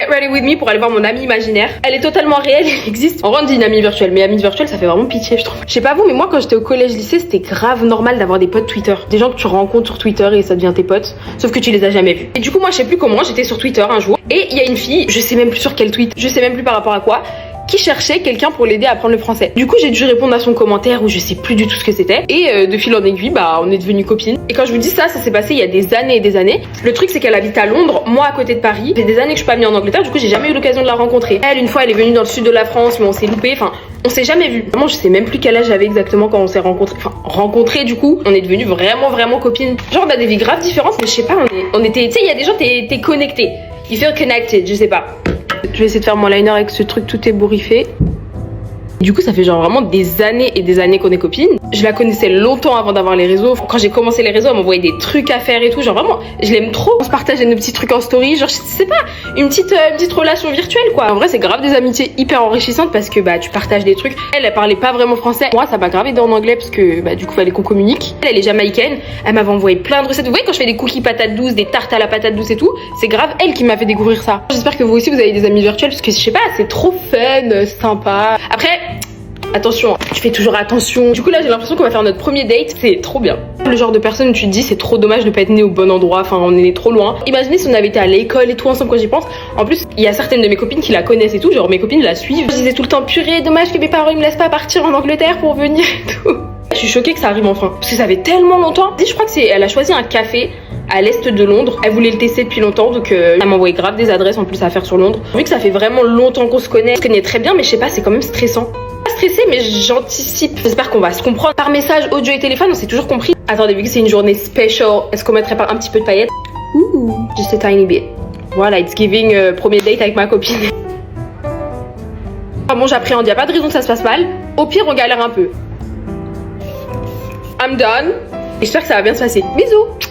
Get ready with me pour aller voir mon amie imaginaire. Elle est totalement réelle, elle existe. En vrai, on dit une amie virtuelle, mais amie virtuelle, ça fait vraiment pitié, je trouve. Je sais pas vous, mais moi, quand j'étais au collège-lycée, c'était grave normal d'avoir des potes Twitter. Des gens que tu rencontres sur Twitter et ça devient tes potes. Sauf que tu les as jamais vus. Et du coup, moi, je sais plus comment, j'étais sur Twitter un jour. Et il y a une fille, je sais même plus sur quel tweet, je sais même plus par rapport à quoi, qui cherchait quelqu'un pour l'aider à apprendre le français. Du coup, j'ai dû répondre à son commentaire où je sais plus du tout ce que c'était. Et de fil en aiguille, bah, on est devenues copines. Et quand je vous dis ça, ça s'est passé il y a des années et des années. Le truc, c'est qu'elle habite à Londres, moi à côté de Paris. Ça fait des années que je suis pas venue en Angleterre, du coup, j'ai jamais eu l'occasion de la rencontrer. Elle, une fois, elle est venue dans le sud de la France, mais on s'est loupé. Enfin, on s'est jamais vu. Vraiment, je sais même plus quel âge j'avais exactement quand on s'est rencontrés. Enfin, rencontrés, du coup, on est devenues vraiment copines. Genre, on a des vies graves différentes, mais je sais pas, on était, tu sais, il y a des gens, t'es connecté. You feel connected, je sais pas. Je vais essayer de faire mon liner avec ce truc tout ébouriffé. Du coup, ça fait genre vraiment des années et des années qu'on est copines. Je la connaissais longtemps avant d'avoir les réseaux. Quand j'ai commencé les réseaux, elle m'envoyait des trucs à faire et tout. Genre vraiment, je l'aime trop. On se partageait nos petits trucs en story. Genre, je sais pas, une petite relation virtuelle quoi. En vrai, c'est grave des amitiés hyper enrichissantes parce que bah tu partages des trucs. Elle parlait pas vraiment français. Moi, ça m'a grave aidé en anglais parce que bah du coup, fallait qu'on communique. Elle est jamaïcaine. Elle m'avait envoyé plein de recettes. Vous voyez, quand je fais des cookies patates douces, des tartes à la patate douce et tout, c'est grave elle qui m'a fait découvrir ça. J'espère que vous aussi, vous avez des amis virtuels parce que je sais pas, c'est trop fun, sympa. Après, attention, tu fais toujours attention. Du coup là j'ai l'impression qu'on va faire notre premier date, c'est trop bien. Le genre de personne où tu te dis c'est trop dommage de pas être né au bon endroit, enfin on est trop loin. Imaginez si on avait été à l'école et tout ensemble quand j'y pense. En plus il y a certaines de mes copines qui la connaissent et tout, genre mes copines la suivent. Je disais tout le temps purée, dommage que mes parents ils me laissent pas partir en Angleterre pour venir et tout. Je suis choquée que ça arrive enfin, parce que ça fait tellement longtemps. Je crois que elle a choisi un café à l'est de Londres. Elle voulait le tester depuis longtemps, donc elle m'a envoyé grave des adresses en plus à faire sur Londres. Vu que ça fait vraiment longtemps qu'on se connaît très bien, mais je sais pas, c'est quand même stressant. Stressée mais j'anticipe. J'espère qu'on va se comprendre. Par message, audio et téléphone, on s'est toujours compris. Attendez, vu que c'est une journée special, est-ce qu'on mettrait pas un petit peu de paillettes? Ouh, just a tiny bit. Voilà, it's giving premier date avec ma copine. Ah bon, j'appréhende, y a pas de raison que ça se passe mal. Au pire, on galère un peu. I'm done. Et j'espère que ça va bien se passer. Bisous.